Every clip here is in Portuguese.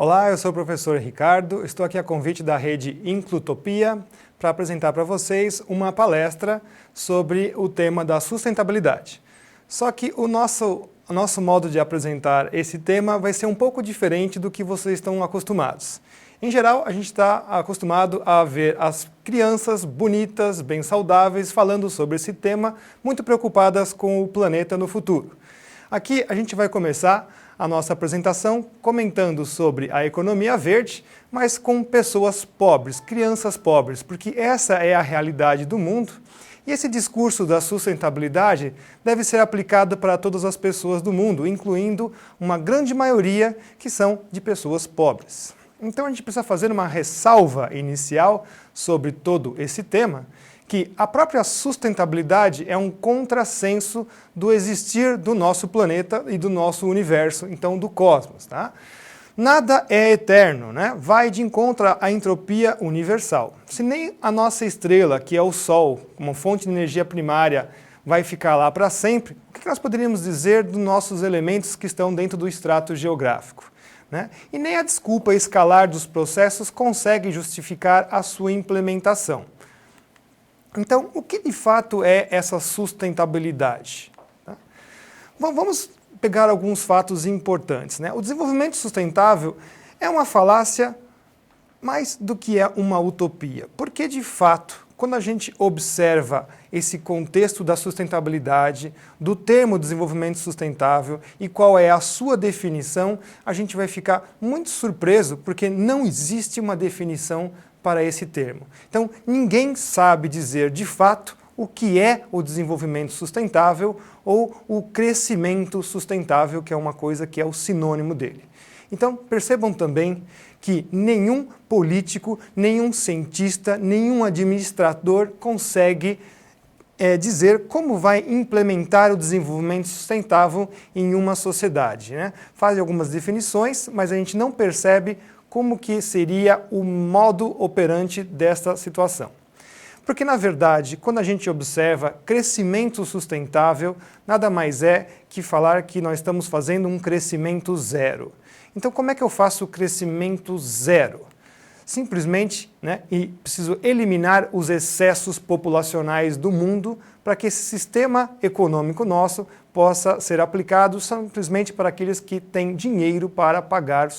Olá, eu sou o professor Ricardo, estou aqui a convite da rede Inclutopia para apresentar para vocês uma palestra sobre o tema da sustentabilidade. Só que o nosso modo de apresentar esse tema vai ser um pouco diferente do que vocês estão acostumados. Em geral, a gente está acostumado a ver as crianças bonitas, bem saudáveis, falando sobre esse tema, muito preocupadas com o planeta no futuro. Aqui a gente vai começar a nossa apresentação comentando sobre a economia verde, mas com pessoas pobres, crianças pobres, porque essa é a realidade do mundo. E esse discurso da sustentabilidade deve ser aplicado para todas as pessoas do mundo, incluindo uma grande maioria que são de pessoas pobres. Então a gente precisa fazer uma ressalva inicial sobre todo esse tema, que a própria sustentabilidade é um contrassenso do existir do nosso planeta e do nosso universo, então do cosmos. Tá? Nada é eterno, né? Vai de encontro à entropia universal. Se nem a nossa estrela, que é o Sol, uma fonte de energia primária, vai ficar lá para sempre, o que nós poderíamos dizer dos nossos elementos que estão dentro do estrato geográfico? Né? E nem a desculpa escalar dos processos consegue justificar a sua implementação. Então, o que de fato é essa sustentabilidade? Bom, vamos pegar alguns fatos importantes. Né? O desenvolvimento sustentável é uma falácia mais do que é uma utopia, porque de fato, quando a gente observa esse contexto da sustentabilidade, do termo desenvolvimento sustentável e qual é a sua definição, a gente vai ficar muito surpreso, porque não existe uma definição para esse termo. Então, ninguém sabe dizer de fato o que é o desenvolvimento sustentável ou o crescimento sustentável, que é uma coisa que é o sinônimo dele. Então, percebam também que nenhum político, nenhum cientista, nenhum administrador consegue dizer como vai implementar o desenvolvimento sustentável em uma sociedade. Né? Fazem algumas definições, mas a gente não percebe como que seria o modo operante desta situação. Porque, na verdade, quando a gente observa crescimento sustentável, nada mais é que falar que nós estamos fazendo um crescimento zero. Então, como é que eu faço o crescimento zero? Simplesmente, e preciso eliminar os excessos populacionais do mundo para que esse sistema econômico nosso possa ser aplicado simplesmente para aqueles que têm dinheiro para pagar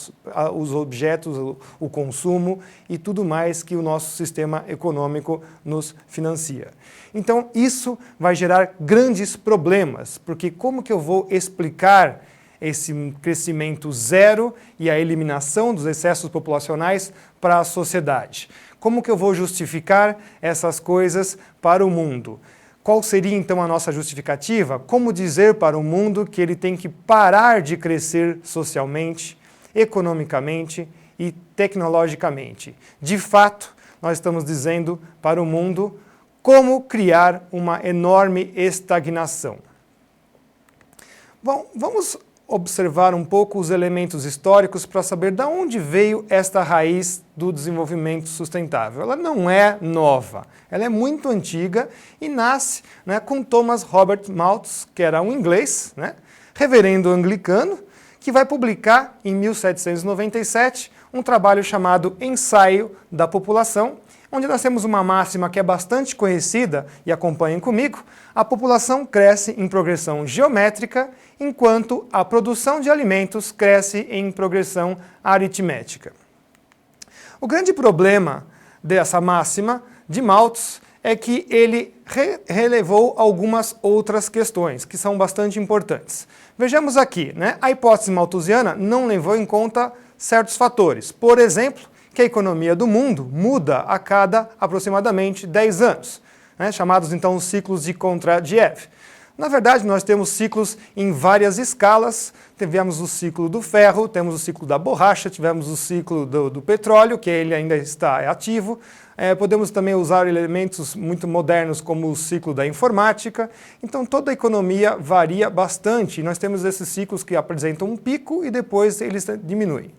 os objetos, o consumo e tudo mais que o nosso sistema econômico nos financia. Então, isso vai gerar grandes problemas, porque como que eu vou explicar esse crescimento zero e a eliminação dos excessos populacionais para a sociedade? Como que eu vou justificar essas coisas para o mundo? Qual seria então a nossa justificativa? Como dizer para o mundo que ele tem que parar de crescer socialmente, economicamente e tecnologicamente? De fato, nós estamos dizendo para o mundo como criar uma enorme estagnação. Bom, vamos observar um pouco os elementos históricos para saber de onde veio esta raiz do desenvolvimento sustentável. Ela não é nova, ela é muito antiga e nasce com Thomas Robert Malthus, que era um inglês, reverendo anglicano, que vai publicar em 1797 um trabalho chamado Ensaio da População, onde nós temos uma máxima que é bastante conhecida, e acompanhem comigo: a população cresce em progressão geométrica, enquanto a produção de alimentos cresce em progressão aritmética. O grande problema dessa máxima de Malthus é que ele relevou algumas outras questões que são bastante importantes. Vejamos aqui, a hipótese malthusiana não levou em conta certos fatores. Por exemplo, que a economia do mundo muda a cada aproximadamente 10 anos, chamados então os ciclos de Kondratiev. Na verdade, nós temos ciclos em várias escalas. Tivemos o ciclo do ferro, temos o ciclo da borracha, tivemos o ciclo do petróleo, que ele ainda está ativo. Podemos também usar elementos muito modernos como o ciclo da informática. Então, toda a economia varia bastante. Nós temos esses ciclos que apresentam um pico e depois eles diminuem.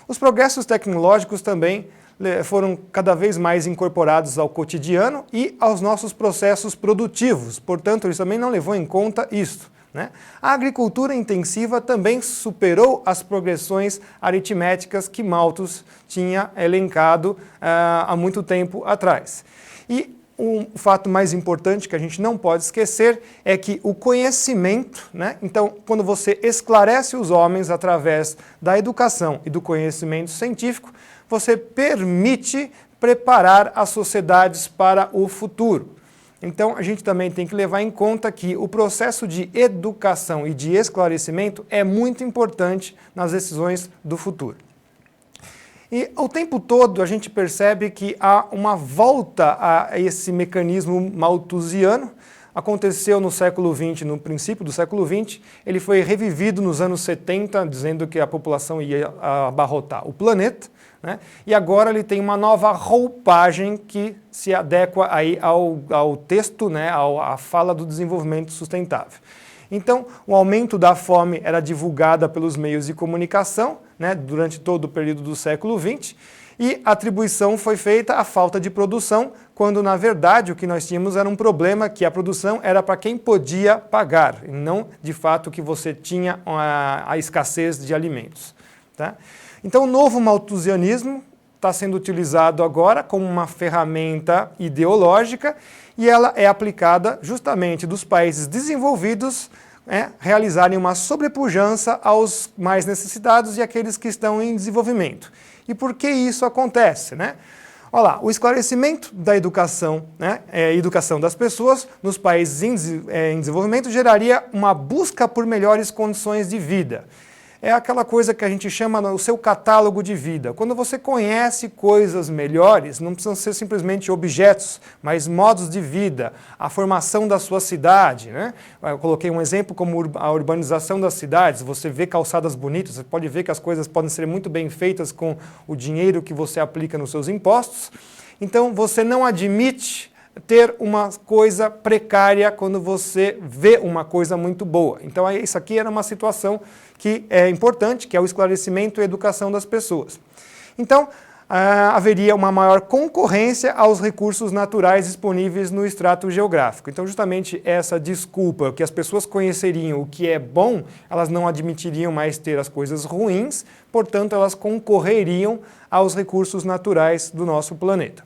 Os progressos tecnológicos também foram cada vez mais incorporados ao cotidiano e aos nossos processos produtivos. Portanto, eles também não levou em conta isso. né? A agricultura intensiva também superou as progressões aritméticas que Malthus tinha elencado há muito tempo atrás. E o fato mais importante que a gente não pode esquecer é que o conhecimento, né? Então, quando você esclarece os homens através da educação e do conhecimento científico, você permite preparar as sociedades para o futuro. Então, a gente também tem que levar em conta que o processo de educação e de esclarecimento é muito importante nas decisões do futuro. E o tempo todo a gente percebe que há uma volta a esse mecanismo malthusiano. Aconteceu no século XX, no princípio do século XX, ele foi revivido nos anos 70, dizendo que a população ia abarrotar o planeta, né? E agora ele tem uma nova roupagem que se adequa aí ao texto, né? À fala do desenvolvimento sustentável. Então, o aumento da fome era divulgada pelos meios de comunicação, né, durante todo o período do século XX, e a atribuição foi feita à falta de produção, quando, na verdade, o que nós tínhamos era um problema que a produção era para quem podia pagar, e não, de fato, que você tinha a escassez de alimentos. Tá? Então, o novo malthusianismo está sendo utilizado agora como uma ferramenta ideológica e ela é aplicada justamente dos países desenvolvidos realizarem uma sobrepujança aos mais necessitados e àqueles que estão em desenvolvimento. E por que isso acontece, né? Olha lá, o esclarecimento da educação, né, educação das pessoas nos países em desenvolvimento geraria uma busca por melhores condições de vida. É aquela coisa que a gente chama o seu catálogo de vida. Quando você conhece coisas melhores, não precisam ser simplesmente objetos, mas modos de vida, a formação da sua cidade, né? Eu coloquei um exemplo como a urbanização das cidades. Você vê calçadas bonitas, você pode ver que as coisas podem ser muito bem feitas com o dinheiro que você aplica nos seus impostos. Então, você não admite ter uma coisa precária quando você vê uma coisa muito boa. Então, isso aqui era uma situação que é importante, que é o esclarecimento e a educação das pessoas. Então, haveria uma maior concorrência aos recursos naturais disponíveis no extrato geográfico. Então, justamente essa desculpa, que as pessoas conheceriam o que é bom, elas não admitiriam mais ter as coisas ruins, portanto, elas concorreriam aos recursos naturais do nosso planeta.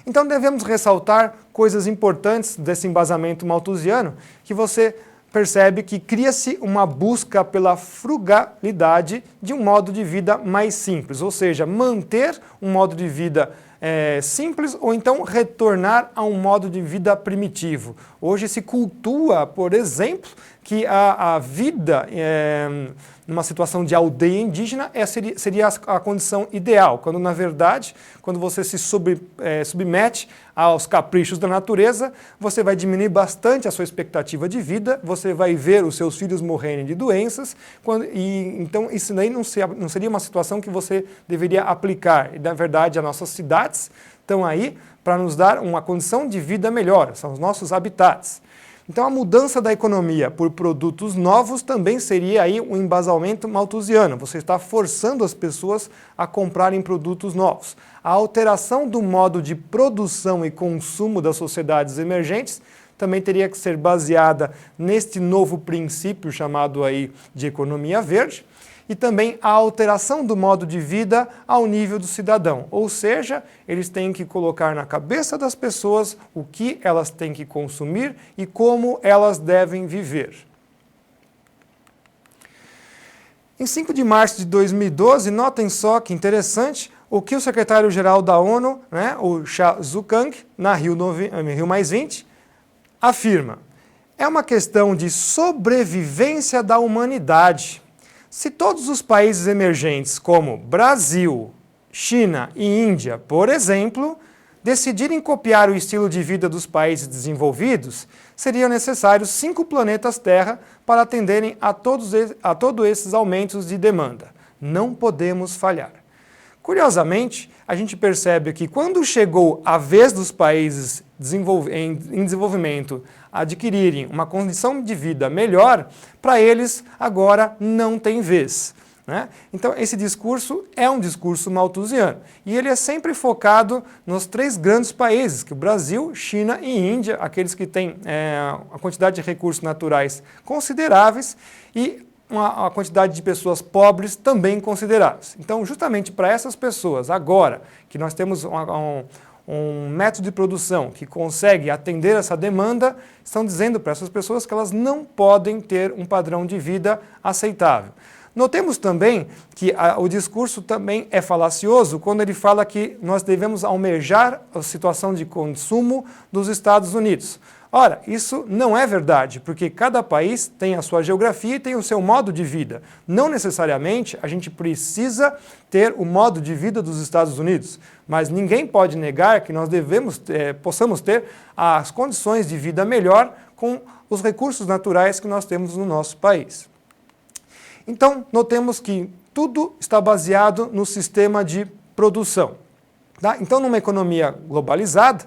Então devemos ressaltar coisas importantes desse embasamento malthusiano, que você percebe que cria-se uma busca pela frugalidade de um modo de vida mais simples, ou seja, manter um modo de vida simples ou então retornar a um modo de vida primitivo. Hoje se cultua, por exemplo, que a vida numa situação de aldeia indígena seria a condição ideal, quando na verdade, quando você se submete aos caprichos da natureza, você vai diminuir bastante a sua expectativa de vida, você vai ver os seus filhos morrerem de doenças, então isso daí não seria uma situação que você deveria aplicar. E na verdade as nossas cidades estão aí para nos dar uma condição de vida melhor, são os nossos habitats. Então a mudança da economia por produtos novos também seria aí um embasamento malthusiano. Você está forçando as pessoas a comprarem produtos novos. A alteração do modo de produção e consumo das sociedades emergentes também teria que ser baseada neste novo princípio chamado aí de economia verde. E também a alteração do modo de vida ao nível do cidadão. Ou seja, eles têm que colocar na cabeça das pessoas o que elas têm que consumir e como elas devem viver. Em 5 de março de 2012, notem só que interessante, o que o secretário-geral da ONU, né, o Cha Zukang, na Rio+20, afirma: é uma questão de sobrevivência da humanidade. Se todos os países emergentes, como Brasil, China e Índia, por exemplo, decidirem copiar o estilo de vida dos países desenvolvidos, seriam necessários 5 planetas Terra para atenderem a todos esses aumentos de demanda. Não podemos falhar. Curiosamente, a gente percebe que quando chegou a vez dos países em desenvolvimento adquirirem uma condição de vida melhor, para eles agora não tem vez. né? Então, esse discurso é um discurso malthusiano e ele é sempre focado nos 3 grandes países, que é o Brasil, China e Índia, aqueles que têm a quantidade de recursos naturais consideráveis e a quantidade de pessoas pobres também consideráveis. Então, justamente para essas pessoas, agora que nós temos um método de produção que consegue atender essa demanda, estão dizendo para essas pessoas que elas não podem ter um padrão de vida aceitável. Notemos também que o discurso também é falacioso quando ele fala que nós devemos almejar a situação de consumo dos Estados Unidos. Ora, isso não é verdade, porque cada país tem a sua geografia e tem o seu modo de vida. Não necessariamente a gente precisa ter o modo de vida dos Estados Unidos, mas ninguém pode negar que nós possamos ter as condições de vida melhor com os recursos naturais que nós temos no nosso país. Então, notemos que tudo está baseado no sistema de produção. Tá? Então, numa economia globalizada,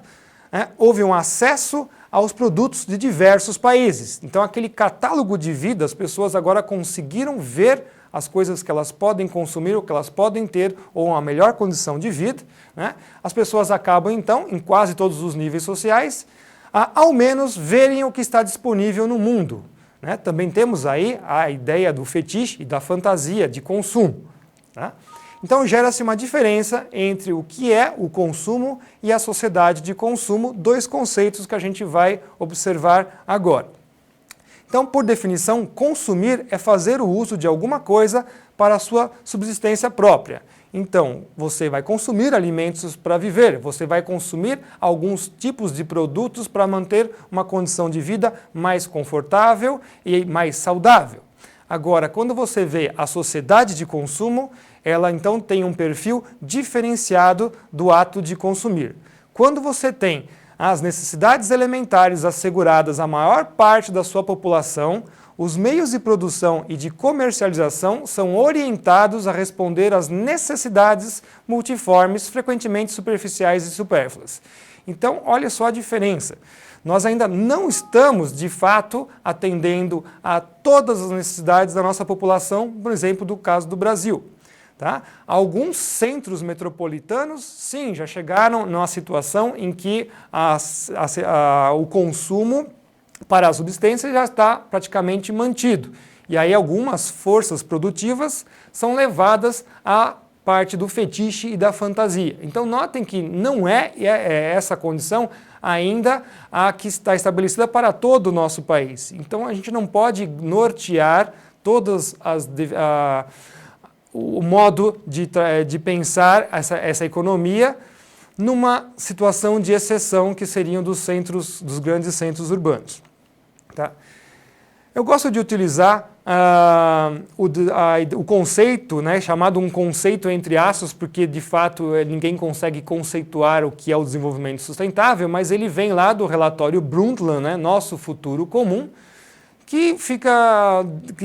houve um acesso aos produtos de diversos países. Então, aquele catálogo de vida, as pessoas agora conseguiram ver as coisas que elas podem consumir, ou que elas podem ter, ou uma melhor condição de vida, né? As pessoas acabam, então, em quase todos os níveis sociais, ao menos verem o que está disponível no mundo. Né? Também temos aí a ideia do fetiche e da fantasia de consumo. Tá? Então gera-se uma diferença entre o que é o consumo e a sociedade de consumo, 2 conceitos que a gente vai observar agora. Então, por definição, consumir é fazer o uso de alguma coisa para a sua subsistência própria. Então, você vai consumir alimentos para viver, você vai consumir alguns tipos de produtos para manter uma condição de vida mais confortável e mais saudável. Agora, quando você vê a sociedade de consumo, ela então tem um perfil diferenciado do ato de consumir. Quando você tem as necessidades elementares asseguradas à maior parte da sua população, os meios de produção e de comercialização são orientados a responder às necessidades multiformes, frequentemente superficiais e supérfluas. Então, olha só a diferença. Nós ainda não estamos, de fato, atendendo a todas as necessidades da nossa população, por exemplo, do caso do Brasil. Tá? Alguns centros metropolitanos, sim, já chegaram numa situação em que o consumo para a subsistência já está praticamente mantido. E aí algumas forças produtivas são levadas à parte do fetiche e da fantasia. Então notem que não é essa condição ainda a que está estabelecida para todo o nosso país. Então a gente não pode nortear o modo de pensar essa economia numa situação de exceção que seriam dos grandes centros urbanos. Tá? Eu gosto de utilizar o conceito, né, chamado um conceito entre aspas, porque de fato ninguém consegue conceituar o que é o desenvolvimento sustentável, mas ele vem lá do relatório Brundtland, né, Nosso Futuro Comum, que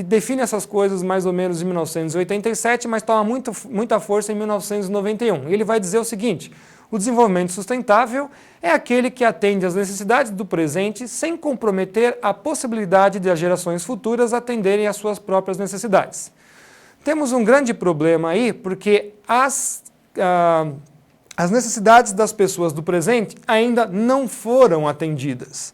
define essas coisas mais ou menos em 1987, mas toma muita força em 1991. E ele vai dizer o seguinte: o desenvolvimento sustentável é aquele que atende às necessidades do presente sem comprometer a possibilidade de as gerações futuras atenderem às suas próprias necessidades. Temos um grande problema aí, porque as necessidades das pessoas do presente ainda não foram atendidas.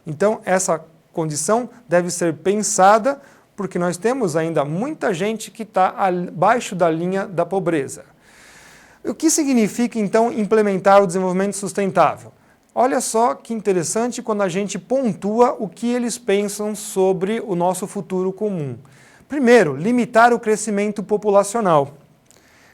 Então, essa condição deve ser pensada, porque nós temos ainda muita gente que está abaixo da linha da pobreza. O que significa, então, implementar o desenvolvimento sustentável? Olha só que interessante quando a gente pontua o que eles pensam sobre o nosso futuro comum. Primeiro, limitar o crescimento populacional,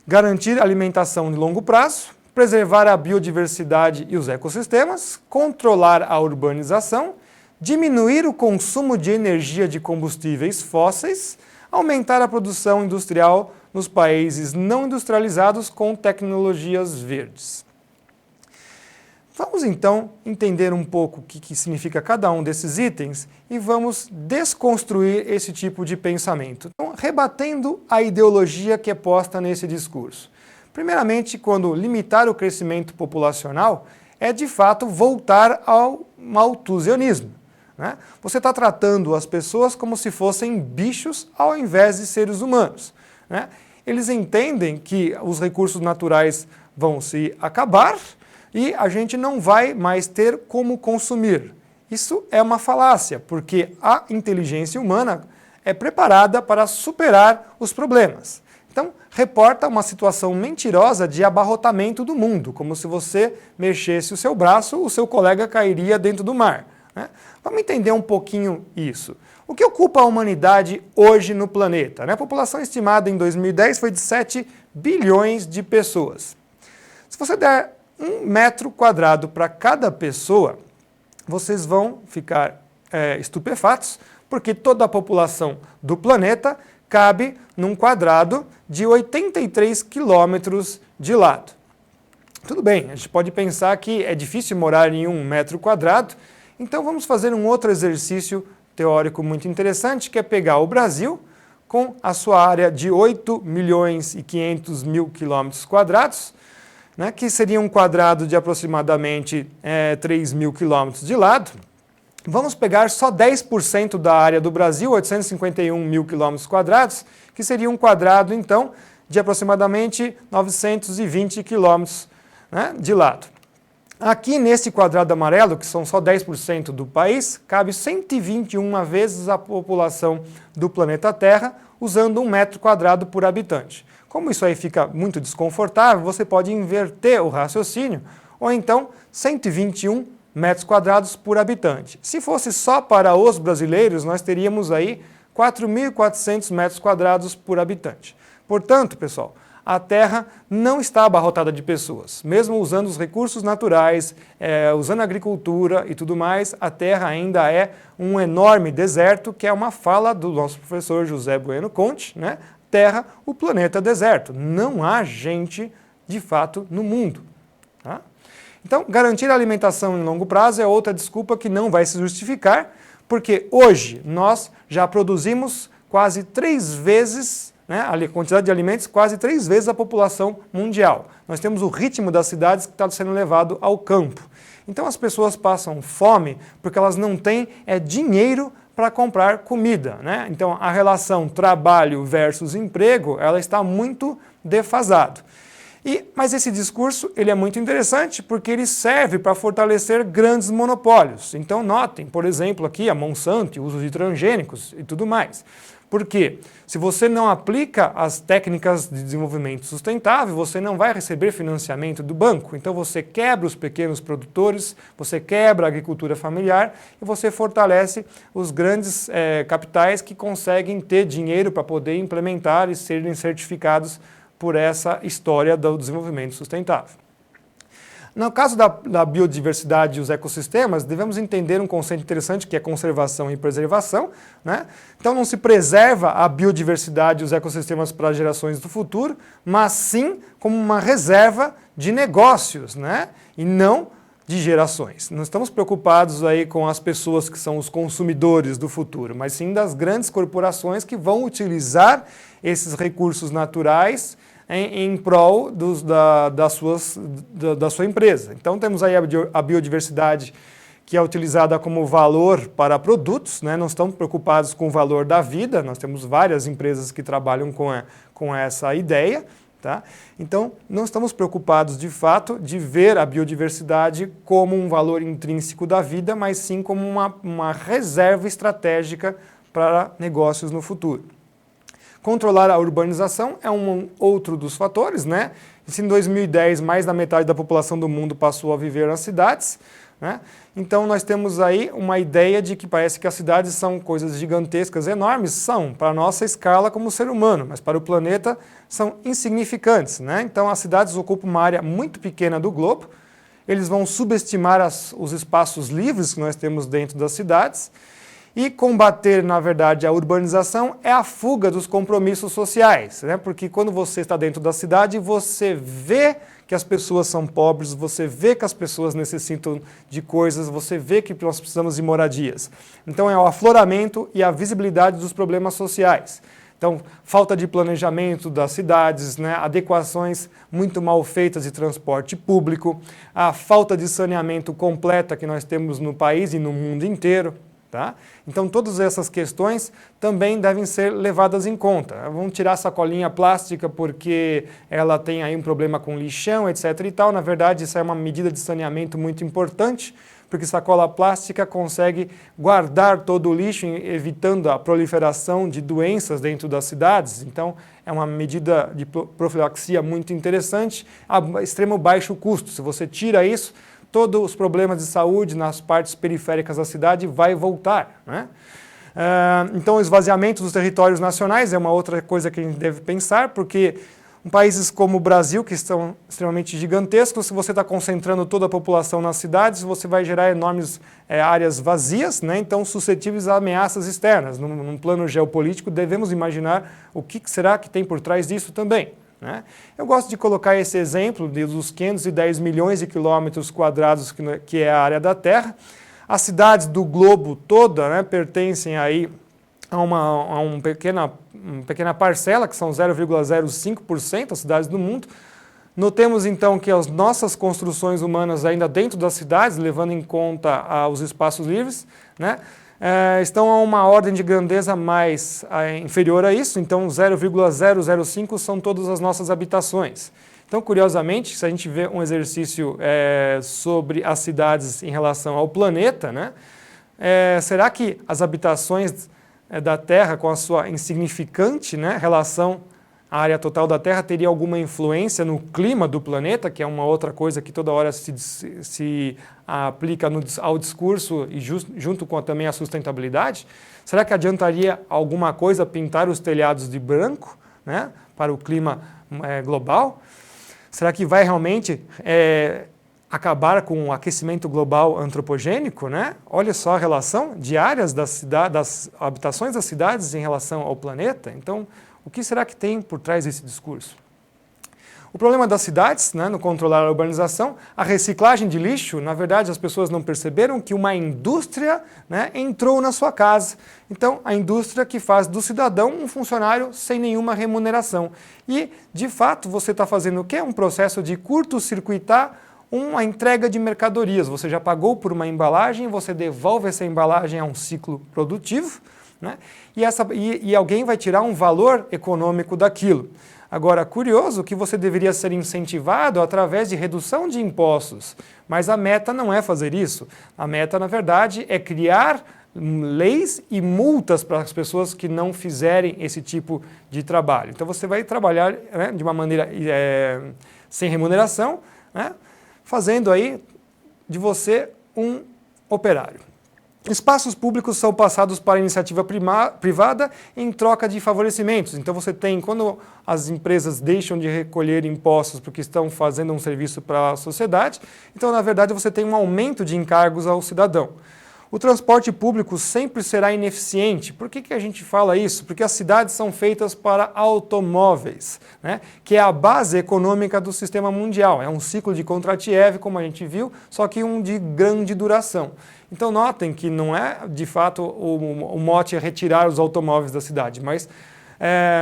garantir alimentação de longo prazo, preservar a biodiversidade e os ecossistemas, controlar a urbanização, diminuir o consumo de energia de combustíveis fósseis, aumentar a produção industrial nos países não industrializados com tecnologias verdes. Vamos então entender um pouco o que significa cada um desses itens e vamos desconstruir esse tipo de pensamento, então, rebatendo a ideologia que é posta nesse discurso. Primeiramente, quando limitar o crescimento populacional é de fato voltar ao malthusianismo. Né? Você está tratando as pessoas como se fossem bichos ao invés de seres humanos. né, eles entendem que os recursos naturais vão se acabar e a gente não vai mais ter como consumir. Isso é uma falácia, porque a inteligência humana é preparada para superar os problemas. Então, reporta uma situação mentirosa de abarrotamento do mundo, como se você mexesse o seu braço, o seu colega cairia dentro do mar, né? Vamos entender um pouquinho isso. O que ocupa a humanidade hoje no planeta, né? A população estimada em 2010 foi de 7 bilhões de pessoas. Se você der 1 metro quadrado para cada pessoa, vocês vão ficar estupefatos, porque toda a população do planeta cabe num quadrado de 83 quilômetros de lado. Tudo bem, a gente pode pensar que é difícil morar em 1 metro quadrado, então vamos fazer um outro exercício teórico muito interessante, que é pegar o Brasil, com a sua área de 8 milhões e 500 mil quilômetros quadrados, né, que seria um quadrado de aproximadamente 3 mil quilômetros de lado. Vamos pegar só 10% da área do Brasil, 851 mil quilômetros quadrados, que seria um quadrado, então, de aproximadamente 920 quilômetros, né, de lado. Aqui nesse quadrado amarelo, que são só 10% do país, cabe 121 vezes a população do planeta Terra, usando 1 metro quadrado por habitante. Como isso aí fica muito desconfortável, você pode inverter o raciocínio, ou então 121 metros quadrados por habitante. Se fosse só para os brasileiros, nós teríamos aí 4.400 metros quadrados por habitante. Portanto, pessoal, a Terra não está abarrotada de pessoas. Mesmo usando os recursos naturais, usando a agricultura e tudo mais, a Terra ainda é um enorme deserto, que é uma fala do nosso professor José Bueno Conte, né? Terra, o planeta deserto. Não há gente, de fato, no mundo. Tá? Então, garantir a alimentação em longo prazo é outra desculpa que não vai se justificar, porque hoje nós já produzimos quase 3 vezes, né, a quantidade de alimentos, quase 3 vezes a população mundial. Nós temos o ritmo das cidades que está sendo levado ao campo. Então as pessoas passam fome porque elas não têm dinheiro para comprar comida, né? Então a relação trabalho versus emprego, ela está muito defasada. Mas esse discurso ele é muito interessante porque ele serve para fortalecer grandes monopólios. Então notem, por exemplo, aqui a Monsanto, o uso de transgênicos e tudo mais. Porque se você não aplica as técnicas de desenvolvimento sustentável, você não vai receber financiamento do banco. Então você quebra os pequenos produtores, você quebra a agricultura familiar e você fortalece os grandes capitais que conseguem ter dinheiro para poder implementar e serem certificados por essa história do desenvolvimento sustentável. No caso da biodiversidade e os ecossistemas, devemos entender um conceito interessante que é conservação e preservação, né? Então não se preserva a biodiversidade e os ecossistemas para gerações do futuro, mas sim como uma reserva de negócios, né? E não de gerações. Não estamos preocupados aí com as pessoas que são os consumidores do futuro, mas sim das grandes corporações que vão utilizar esses recursos naturais em prol da sua empresa. Então temos aí a biodiversidade que é utilizada como valor para produtos, né? Não estamos preocupados com o valor da vida, nós temos várias empresas que trabalham com essa ideia. Tá? Então, não estamos preocupados, de fato, de ver a biodiversidade como um valor intrínseco da vida, mas sim como uma reserva estratégica para negócios no futuro. Controlar a urbanização é um outro dos fatores, né? Se em 2010 mais da metade da população do mundo passou a viver nas cidades, né? Então nós temos aí uma ideia de que parece que as cidades são coisas gigantescas, enormes, são para a nossa escala como ser humano, mas para o planeta são insignificantes, né? Então as cidades ocupam uma área muito pequena do globo, eles vão subestimar os espaços livres que nós temos dentro das cidades, e combater, na verdade, a urbanização é a fuga dos compromissos sociais, né? Porque quando você está dentro da cidade, você vê que as pessoas são pobres, você vê que as pessoas necessitam de coisas, você vê que nós precisamos de moradias. Então é o afloramento e a visibilidade dos problemas sociais. Então, falta de planejamento das cidades, né? Adequações muito mal feitas de transporte público, a falta de saneamento completa que nós temos no país e no mundo inteiro. Tá? Então todas essas questões também devem ser levadas em conta. Vamos tirar a sacolinha plástica porque ela tem aí um problema com lixão, etc. e tal. Na verdade, isso é uma medida de saneamento muito importante, porque sacola plástica consegue guardar todo o lixo, evitando a proliferação de doenças dentro das cidades. Então é uma medida de profilaxia muito interessante, a extremo baixo custo. Se você tira isso, todos os problemas de saúde nas partes periféricas da cidade vai voltar, né? Então o esvaziamento dos territórios nacionais é uma outra coisa que a gente deve pensar, porque em países como o Brasil, que estão extremamente gigantescos, se você está concentrando toda a população nas cidades, você vai gerar enormes áreas vazias, né? Então suscetíveis a ameaças externas. Num plano geopolítico, devemos imaginar o que será que tem por trás disso também. Eu gosto de colocar esse exemplo dos 510 milhões de quilômetros quadrados que é a área da Terra. As cidades do globo toda, né, pertencem aí a uma pequena parcela, que são 0,05% das cidades do mundo. Notemos então que as nossas construções humanas ainda dentro das cidades, levando em conta os espaços livres, né, estão a uma ordem de grandeza mais inferior a isso, então 0,005 são todas as nossas habitações. Então, curiosamente, se a gente vê um exercício sobre as cidades em relação ao planeta, né, será que as habitações da Terra, com a sua insignificante, né, relação à área total da Terra, teria alguma influência no clima do planeta, que é uma outra coisa que toda hora se aplica ao discurso e junto com também a sustentabilidade? Será que adiantaria alguma coisa pintar os telhados de branco, né, para o clima global? Será que vai realmente acabar com o aquecimento global antropogênico, né? Olha só a relação de áreas das habitações das cidades em relação ao planeta. Então, o que será que tem por trás desse discurso? O problema das cidades, né, no controlar a urbanização, a reciclagem de lixo, na verdade as pessoas não perceberam que uma indústria, né, entrou na sua casa. Então, a indústria que faz do cidadão um funcionário sem nenhuma remuneração. E, de fato, você está fazendo o quê? Um processo de curto-circuitar uma entrega de mercadorias. Você já pagou por uma embalagem, você devolve essa embalagem a um ciclo produtivo, né? E alguém vai tirar um valor econômico daquilo. Agora, curioso que você deveria ser incentivado através de redução de impostos, mas a meta não é fazer isso. A meta, na verdade, é criar leis e multas para as pessoas que não fizerem esse tipo de trabalho. Então você vai trabalhar, né, de uma maneira sem remuneração, né, fazendo aí de você um operário. Espaços públicos são passados para a iniciativa privada em troca de favorecimentos. Então você tem, quando as empresas deixam de recolher impostos porque estão fazendo um serviço para a sociedade, então na verdade você tem um aumento de encargos ao cidadão. O transporte público sempre será ineficiente. Por que a gente fala isso? Porque as cidades são feitas para automóveis, né? Que é a base econômica do sistema mundial. É um ciclo de Kondratiev, como a gente viu, só que um de grande duração. Então notem que não é, de fato, o mote é retirar os automóveis da cidade, mas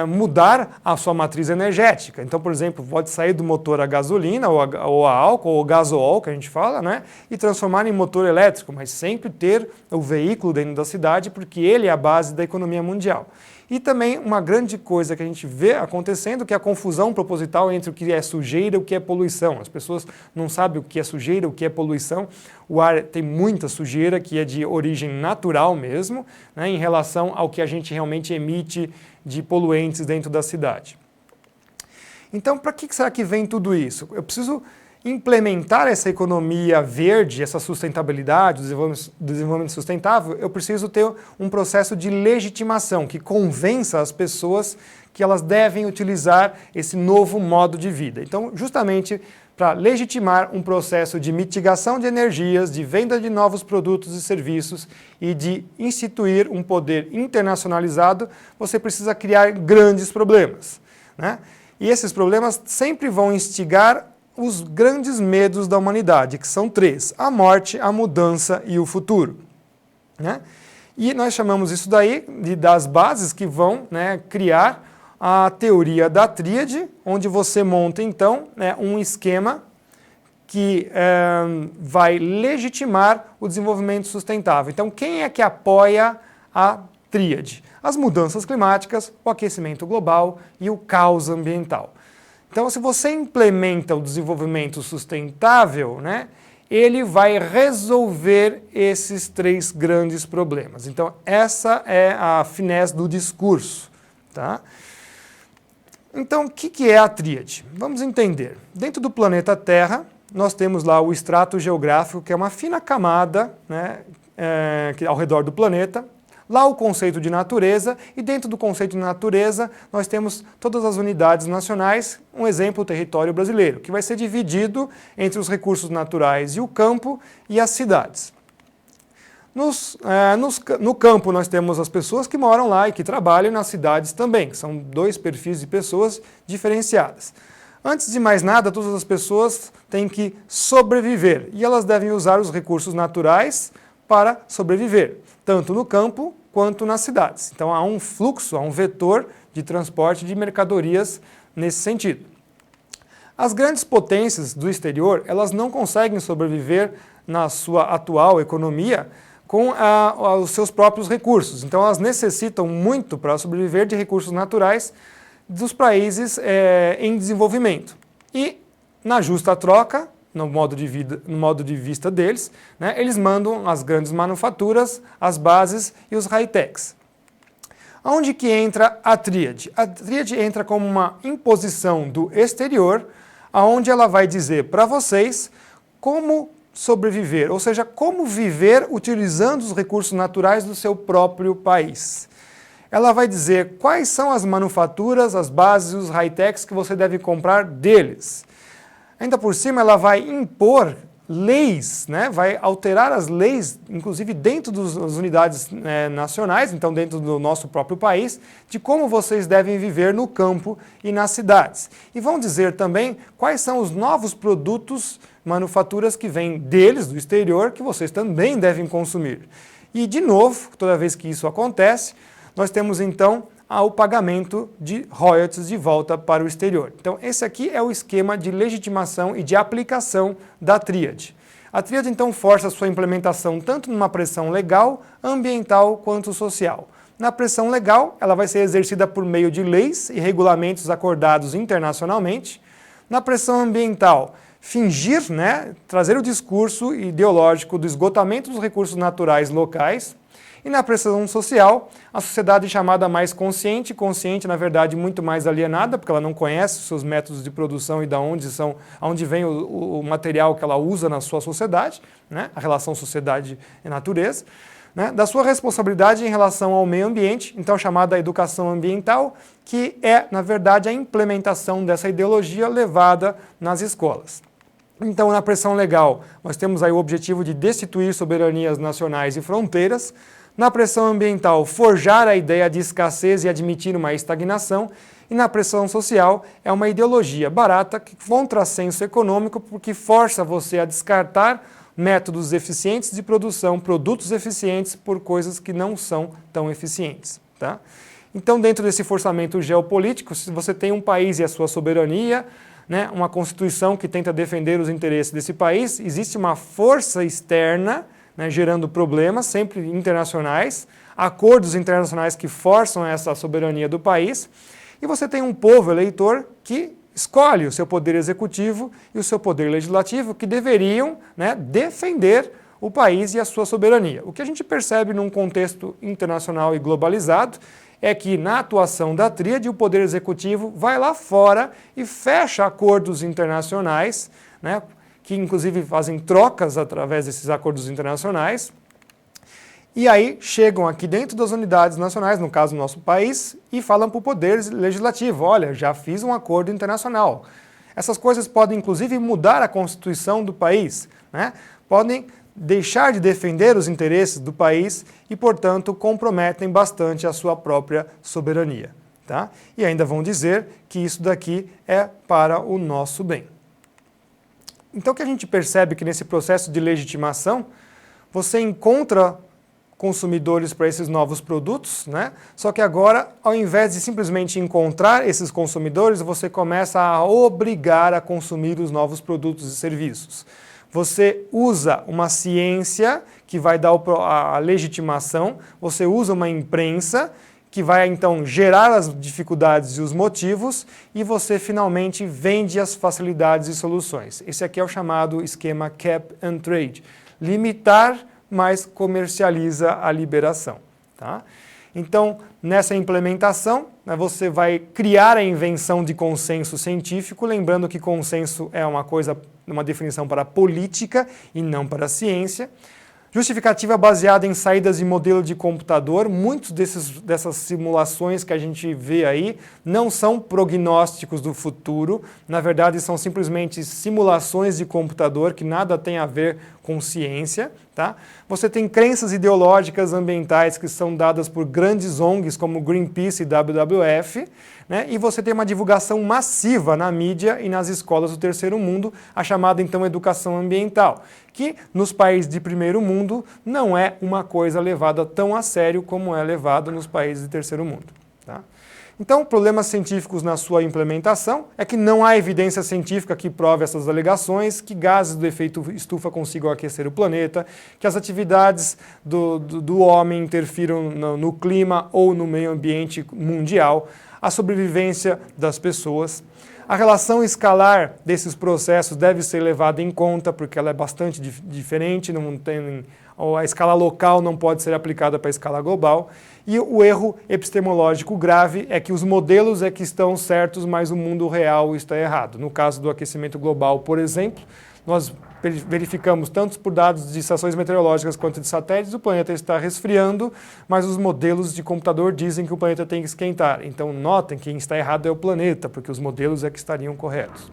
mudar a sua matriz energética. Então, por exemplo, pode sair do motor a gasolina ou a álcool ou gasol, que a gente fala, né, e transformar em motor elétrico, mas sempre ter o veículo dentro da cidade, porque ele é a base da economia mundial. E também uma grande coisa que a gente vê acontecendo, que é a confusão proposital entre o que é sujeira e o que é poluição. As pessoas não sabem o que é sujeira, o que é poluição. O ar tem muita sujeira, que é de origem natural mesmo, né, em relação ao que a gente realmente emite de poluentes dentro da cidade. Então, para que será que vem tudo isso? Eu preciso implementar essa economia verde, essa sustentabilidade, o desenvolvimento sustentável. Eu preciso ter um processo de legitimação que convença as pessoas que elas devem utilizar esse novo modo de vida. Então, justamente para legitimar um processo de mitigação de energias, de venda de novos produtos e serviços e de instituir um poder internacionalizado, você precisa criar grandes problemas, né? E esses problemas sempre vão instigar os grandes medos da humanidade, que são 3: a morte, a mudança e o futuro, né? E nós chamamos isso daí das bases que vão, né, criar a teoria da tríade, onde você monta então, né, um esquema que vai legitimar o desenvolvimento sustentável. Então, quem é que apoia a tríade? As mudanças climáticas, o aquecimento global e o caos ambiental. Então, se você implementa o desenvolvimento sustentável, né, ele vai resolver esses 3 grandes problemas. Então, essa é a finesse do discurso. Tá? Então, o que é a tríade? Vamos entender. Dentro do planeta Terra, nós temos lá o estrato geográfico, que é uma fina camada, né, ao redor do planeta. Lá o conceito de natureza, e dentro do conceito de natureza nós temos todas as unidades nacionais, um exemplo, o território brasileiro, que vai ser dividido entre os recursos naturais e o campo e as cidades. No campo nós temos as pessoas que moram lá e que trabalham nas cidades também, que são 2 perfis de pessoas diferenciadas. Antes de mais nada, todas as pessoas têm que sobreviver e elas devem usar os recursos naturais para sobreviver, tanto no campo quanto nas cidades. Então há um fluxo, há um vetor de transporte de mercadorias nesse sentido. As grandes potências do exterior, elas não conseguem sobreviver na sua atual economia com os seus próprios recursos. Então elas necessitam muito para sobreviver de recursos naturais dos países em desenvolvimento. E na justa troca, no modo de vista deles, né, eles mandam as grandes manufaturas, as bases e os high-techs. Onde que entra a tríade? A tríade entra como uma imposição do exterior, onde ela vai dizer para vocês como sobreviver, ou seja, como viver utilizando os recursos naturais do seu próprio país. Ela vai dizer quais são as manufaturas, as bases e os high-techs que você deve comprar deles. Ainda por cima, ela vai impor leis, né? Vai alterar as leis, inclusive dentro das unidades nacionais, então dentro do nosso próprio país, de como vocês devem viver no campo e nas cidades. E vão dizer também quais são os novos produtos, manufaturas que vêm deles, do exterior, que vocês também devem consumir. E, de novo, toda vez que isso acontece, nós temos então o pagamento de royalties de volta para o exterior. Então, esse aqui é o esquema de legitimação e de aplicação da tríade. A tríade, então, força a sua implementação tanto numa pressão legal, ambiental quanto social. Na pressão legal, ela vai ser exercida por meio de leis e regulamentos acordados internacionalmente. Na pressão ambiental, fingir, né, trazer o discurso ideológico do esgotamento dos recursos naturais locais. E na pressão social, a sociedade chamada mais consciente, na verdade muito mais alienada, porque ela não conhece os seus métodos de produção e aonde vem o material que ela usa na sua sociedade, né? A relação sociedade e natureza, né? Da sua responsabilidade em relação ao meio ambiente, então chamada educação ambiental, que é, na verdade, a implementação dessa ideologia levada nas escolas. Então, na pressão legal, nós temos aí o objetivo de destituir soberanias nacionais e fronteiras. Na pressão ambiental, forjar a ideia de escassez e admitir uma estagnação. E na pressão social, é uma ideologia barata, contrassenso econômico, porque força você a descartar métodos eficientes de produção, produtos eficientes por coisas que não são tão eficientes. Tá? Então, dentro desse forçamento geopolítico, se você tem um país e a sua soberania, né, uma Constituição que tenta defender os interesses desse país, existe uma força externa, né, gerando problemas, sempre internacionais, acordos internacionais que forçam essa soberania do país, e você tem um povo eleitor que escolhe o seu poder executivo e o seu poder legislativo, que deveriam, né, defender o país e a sua soberania. O que a gente percebe num contexto internacional e globalizado é que na atuação da tríade o poder executivo vai lá fora e fecha acordos internacionais, né, que inclusive fazem trocas através desses acordos internacionais, e aí chegam aqui dentro das unidades nacionais, no caso do nosso país, e falam para o poder legislativo, olha, já fiz um acordo internacional. Essas coisas podem inclusive mudar a Constituição do país, né? Podem deixar de defender os interesses do país e, portanto, comprometem bastante a sua própria soberania. Tá? E ainda vão dizer que isso daqui é para o nosso bem. Então, o que a gente percebe que nesse processo de legitimação, você encontra consumidores para esses novos produtos, né? Só que agora, ao invés de simplesmente encontrar esses consumidores, você começa a obrigar a consumir os novos produtos e serviços. Você usa uma ciência que vai dar a legitimação, você usa uma imprensa que vai então gerar as dificuldades e os motivos, e você finalmente vende as facilidades e soluções. Esse aqui é o chamado esquema Cap and Trade. Limitar, mas comercializa a liberação. Tá? Então, nessa implementação, né, você vai criar a invenção de consenso científico, lembrando que consenso é uma definição para a política e não para a ciência. Justificativa baseada em saídas de modelo de computador. Muitas dessas simulações que a gente vê aí não são prognósticos do futuro, na verdade são simplesmente simulações de computador que nada tem a ver com ciência. Tá? Você tem crenças ideológicas ambientais que são dadas por grandes ONGs como Greenpeace e WWF, né? E você tem uma divulgação massiva na mídia e nas escolas do terceiro mundo, a chamada então educação ambiental, que nos países de primeiro mundo não é uma coisa levada tão a sério como é levado nos países de terceiro mundo. Tá? Então, problemas científicos na sua implementação é que não há evidência científica que prove essas alegações, que gases do efeito estufa consigam aquecer o planeta, que as atividades do homem interfiram no clima ou no meio ambiente mundial, a sobrevivência das pessoas. A relação escalar desses processos deve ser levada em conta, porque ela é bastante diferente, a escala local não pode ser aplicada para a escala global. E o erro epistemológico grave é que os modelos é que estão certos, mas o mundo real está errado. No caso do aquecimento global, por exemplo, nós verificamos tanto por dados de estações meteorológicas quanto de satélites, o planeta está resfriando, mas os modelos de computador dizem que o planeta tem que esquentar. Então notem que quem está errado é o planeta, porque os modelos é que estariam corretos.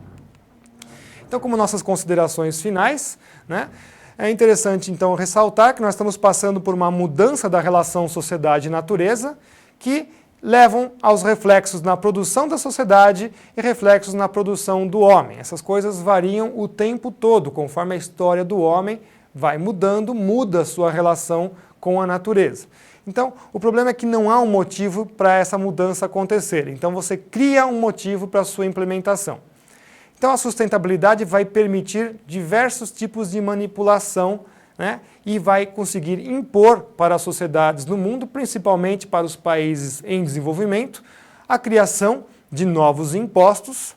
Então, como nossas considerações finais, né, é interessante então ressaltar que nós estamos passando por uma mudança da relação sociedade e natureza que levam aos reflexos na produção da sociedade e reflexos na produção do homem. Essas coisas variam o tempo todo, conforme a história do homem vai mudando, muda a sua relação com a natureza. Então, o problema é que não há um motivo para essa mudança acontecer. Então, você cria um motivo para a sua implementação. Então, a sustentabilidade vai permitir diversos tipos de manipulação, né, e vai conseguir impor para as sociedades no mundo, principalmente para os países em desenvolvimento, a criação de novos impostos,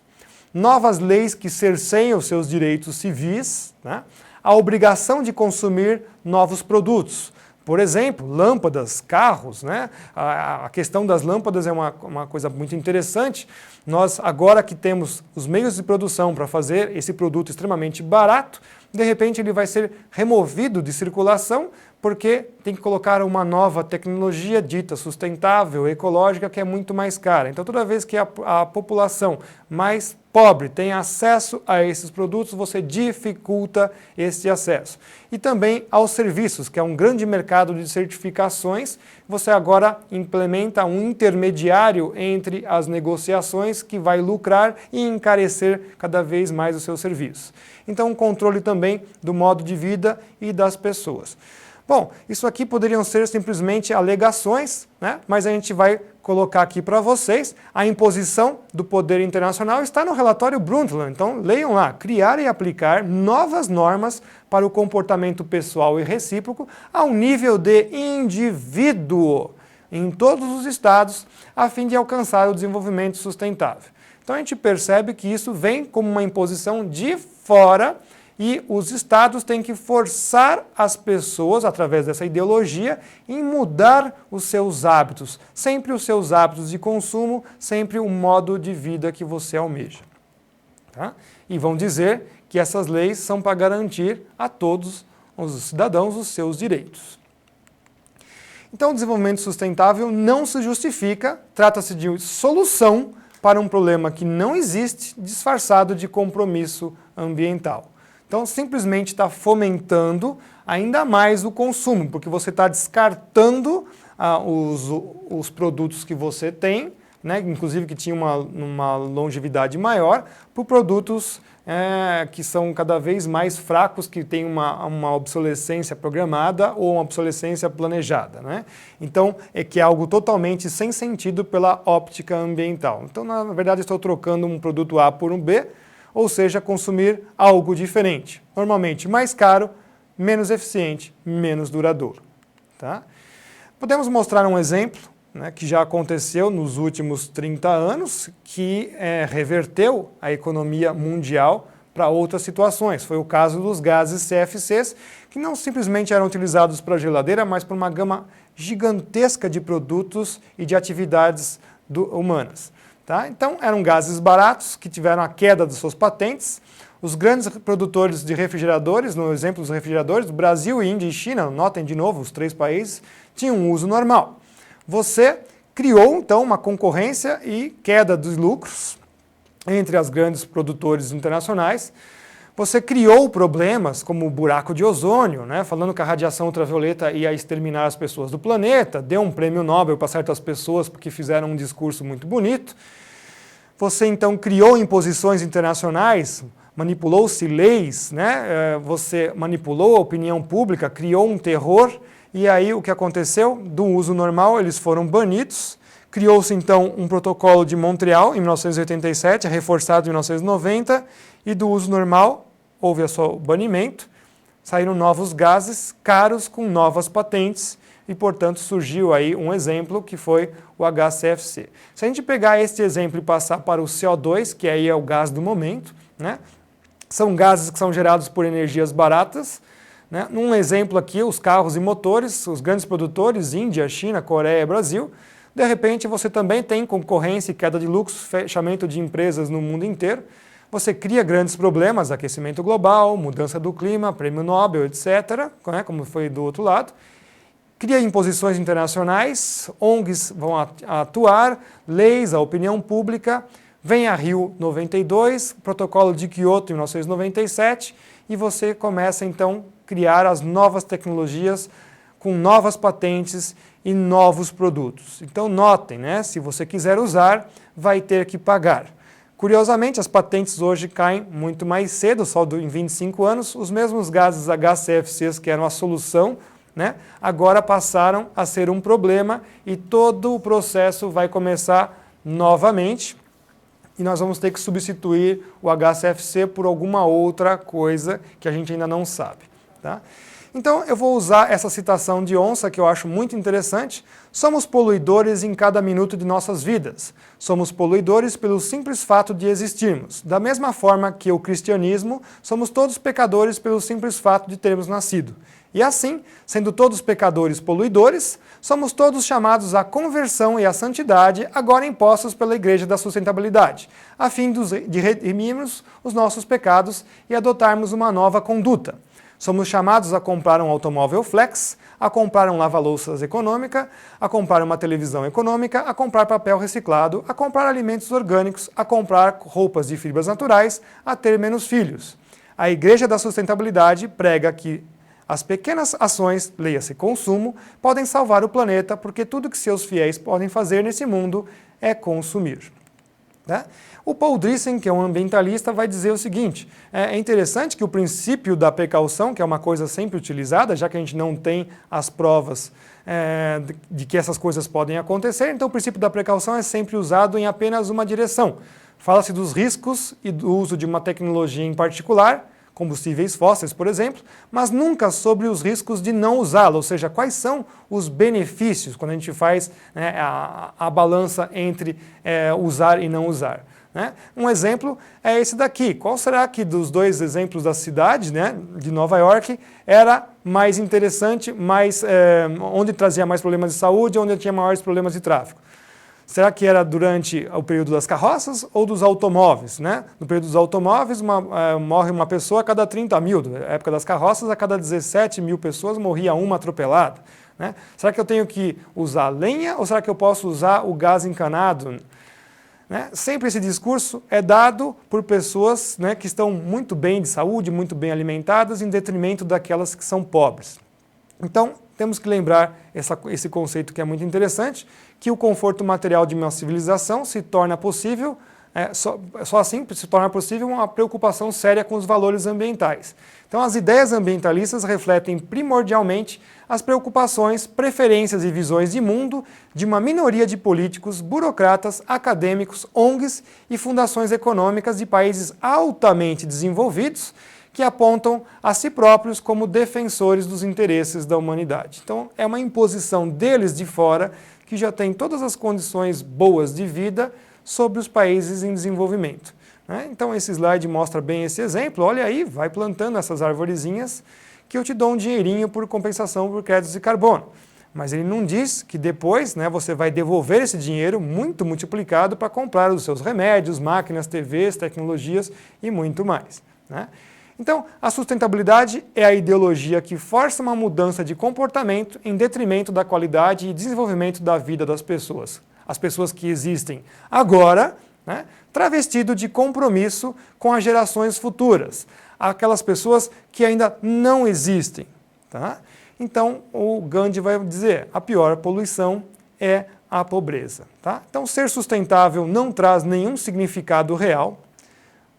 novas leis que cerceiam os seus direitos civis, né, a obrigação de consumir novos produtos. Por exemplo, lâmpadas, carros, né? A questão das lâmpadas é uma coisa muito interessante. Nós, agora que temos os meios de produção para fazer esse produto extremamente barato, de repente ele vai ser removido de circulação porque tem que colocar uma nova tecnologia dita sustentável, ecológica, que é muito mais cara. Então, toda vez que a população mais pobre tem acesso a esses produtos, você dificulta esse acesso. E também aos serviços, que é um grande mercado de certificações, você agora implementa um intermediário entre as negociações que vai lucrar e encarecer cada vez mais os seus serviços. Então, um controle também do modo de vida e das pessoas. Bom, isso aqui poderiam ser simplesmente alegações, né? Mas a gente vai colocar aqui para vocês. A imposição do poder internacional está no relatório Brundtland. Então, leiam lá. Criar e aplicar novas normas para o comportamento pessoal e recíproco ao nível de indivíduo em todos os estados, a fim de alcançar o desenvolvimento sustentável. Então, a gente percebe que isso vem como uma imposição de fora, e os estados têm que forçar as pessoas, através dessa ideologia, em mudar os seus hábitos. Sempre os seus hábitos de consumo, sempre o modo de vida que você almeja. Tá? E vão dizer que essas leis são para garantir a todos os cidadãos os seus direitos. Então, o desenvolvimento sustentável não se justifica, trata-se de solução para um problema que não existe, disfarçado de compromisso ambiental. Então, simplesmente está fomentando ainda mais o consumo, porque você está descartando os produtos que você tem, né, inclusive que tinha uma longevidade maior, por produtos que são cada vez mais fracos, que têm uma obsolescência programada ou uma obsolescência planejada, né? Então, que é algo totalmente sem sentido pela óptica ambiental. Então, na verdade, estou trocando um produto A por um B, ou seja, consumir algo diferente. Normalmente mais caro, menos eficiente, menos duradouro. Tá? Podemos mostrar um exemplo, né, que já aconteceu nos últimos 30 anos, que reverteu a economia mundial para outras situações. Foi o caso dos gases CFCs, que não simplesmente eram utilizados para geladeira, mas para uma gama gigantesca de produtos e de atividades humanas. Tá? Então, eram gases baratos que tiveram a queda das suas patentes. Os grandes produtores de refrigeradores, no exemplo dos refrigeradores, Brasil, Índia e China, notem de novo, os 3 países, tinham um uso normal. Você criou, então, uma concorrência e queda dos lucros entre as grandes produtores internacionais. Você criou problemas como o buraco de ozônio, né, falando que a radiação ultravioleta ia exterminar as pessoas do planeta, deu um prêmio Nobel para certas pessoas porque fizeram um discurso muito bonito. Você, então, criou imposições internacionais, manipulou-se leis, né, você manipulou a opinião pública, criou um terror. E aí o que aconteceu? Do uso normal eles foram banidos, criou-se então um protocolo de Montreal em 1987, reforçado em 1990, e do uso normal houve o seu banimento, saíram novos gases caros com novas patentes e portanto surgiu aí um exemplo que foi o HCFC. Se a gente pegar este exemplo e passar para o CO2, que aí é o gás do momento, né, são gases que são gerados por energias baratas. Né? Num exemplo aqui, os carros e motores, os grandes produtores, Índia, China, Coreia e Brasil, de repente você também tem concorrência e queda de lucros, fechamento de empresas no mundo inteiro, você cria grandes problemas, aquecimento global, mudança do clima, prêmio Nobel, etc., né? Como foi do outro lado, cria imposições internacionais, ONGs vão atuar, leis, a opinião pública, vem a Rio 92, protocolo de Kyoto em 1997, e você começa então a criar as novas tecnologias com novas patentes e novos produtos. Então notem, né, se você quiser usar, vai ter que pagar. Curiosamente, as patentes hoje caem muito mais cedo, só em 25 anos, os mesmos gases HCFCs que eram a solução, né, agora passaram a ser um problema e todo o processo vai começar novamente. E nós vamos ter que substituir o HCFC por alguma outra coisa que a gente ainda não sabe. Tá? Então eu vou usar essa citação de Onça que eu acho muito interessante. Somos poluidores em cada minuto de nossas vidas. Somos poluidores pelo simples fato de existirmos. Da mesma forma que o cristianismo, somos todos pecadores pelo simples fato de termos nascido. E assim, sendo todos pecadores poluidores, somos todos chamados à conversão e à santidade, agora impostos pela Igreja da Sustentabilidade, a fim de redimirmos os nossos pecados e adotarmos uma nova conduta. Somos chamados a comprar um automóvel flex, a comprar um lava-louças econômica, a comprar uma televisão econômica, a comprar papel reciclado, a comprar alimentos orgânicos, a comprar roupas de fibras naturais, a ter menos filhos. A Igreja da Sustentabilidade prega que as pequenas ações, leia-se consumo, podem salvar o planeta porque tudo que seus fiéis podem fazer nesse mundo é consumir. Né? O Paul Driscoll, que é um ambientalista, vai dizer o seguinte, é interessante que o princípio da precaução, que é uma coisa sempre utilizada, já que a gente não tem as provas de que essas coisas podem acontecer, então o princípio da precaução é sempre usado em apenas uma direção. Fala-se dos riscos e do uso de uma tecnologia em particular, combustíveis fósseis, por exemplo, mas nunca sobre os riscos de não usá-la, ou seja, quais são os benefícios quando a gente faz, né, a balança entre usar e não usar. Né? Um exemplo é esse daqui. Qual será que dos dois exemplos da cidade, né, de Nova York, era mais interessante, onde trazia mais problemas de saúde, onde tinha maiores problemas de tráfego? Será que era durante o período das carroças ou dos automóveis? Né? No período dos automóveis, morre uma pessoa a cada 30 mil. Na época das carroças, a cada 17 mil pessoas morria uma atropelada. Né? Será que eu tenho que usar lenha ou será que eu posso usar o gás encanado? Né? Sempre esse discurso é dado por pessoas, né, que estão muito bem de saúde, muito bem alimentadas, em detrimento daquelas que são pobres. Então, temos que lembrar esse conceito que é muito interessante, que o conforto material de uma civilização se torna possível, só assim se torna possível uma preocupação séria com os valores ambientais. Então as ideias ambientalistas refletem primordialmente as preocupações, preferências e visões de mundo de uma minoria de políticos, burocratas, acadêmicos, ONGs e fundações econômicas de países altamente desenvolvidos que apontam a si próprios como defensores dos interesses da humanidade. Então é uma imposição deles de fora que já tem todas as condições boas de vida sobre os países em desenvolvimento. Então esse slide mostra bem esse exemplo. Olha aí, vai plantando essas arvorezinhas que eu te dou um dinheirinho por compensação por créditos de carbono. Mas ele não diz que depois você vai devolver esse dinheiro muito multiplicado para comprar os seus remédios, máquinas, TVs, tecnologias e muito mais. Então, a sustentabilidade é a ideologia que força uma mudança de comportamento em detrimento da qualidade e desenvolvimento da vida das pessoas. As pessoas que existem agora, travestido de compromisso com as gerações futuras. Aquelas pessoas que ainda não existem. Então, o Gandhi vai dizer, a pior poluição é a pobreza. Então, ser sustentável não traz nenhum significado real.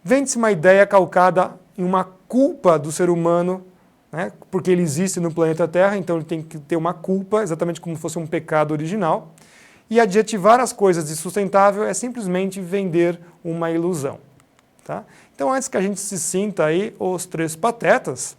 Vende-se uma ideia calcada em uma culpa do ser humano, porque ele existe no planeta Terra, então ele tem que ter uma culpa, exatamente como se fosse um pecado original. E adjetivar as coisas de sustentável é simplesmente vender uma ilusão. Então, antes que a gente se sinta aí os três patetas,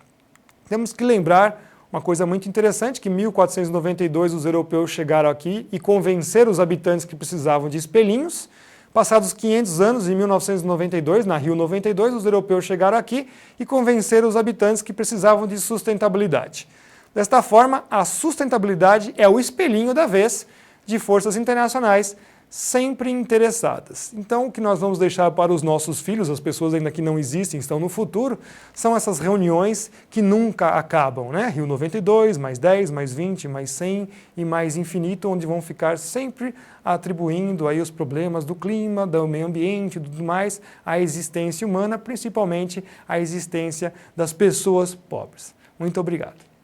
temos que lembrar uma coisa muito interessante, que em 1492 os europeus chegaram aqui e convenceram os habitantes que precisavam de espelhinhos. Passados 500 anos, em 1992, na Rio 92, os europeus chegaram aqui e convenceram os habitantes que precisavam de sustentabilidade. Desta forma, a sustentabilidade é o espelhinho da vez de forças internacionais sempre interessadas. Então, o que nós vamos deixar para os nossos filhos, as pessoas ainda que não existem, estão no futuro, são essas reuniões que nunca acabam, Rio 92, mais 10, mais 20, mais 100 e mais infinito, onde vão ficar sempre atribuindo aí os problemas do clima, do meio ambiente e tudo mais à existência humana, principalmente à existência das pessoas pobres. Muito obrigado.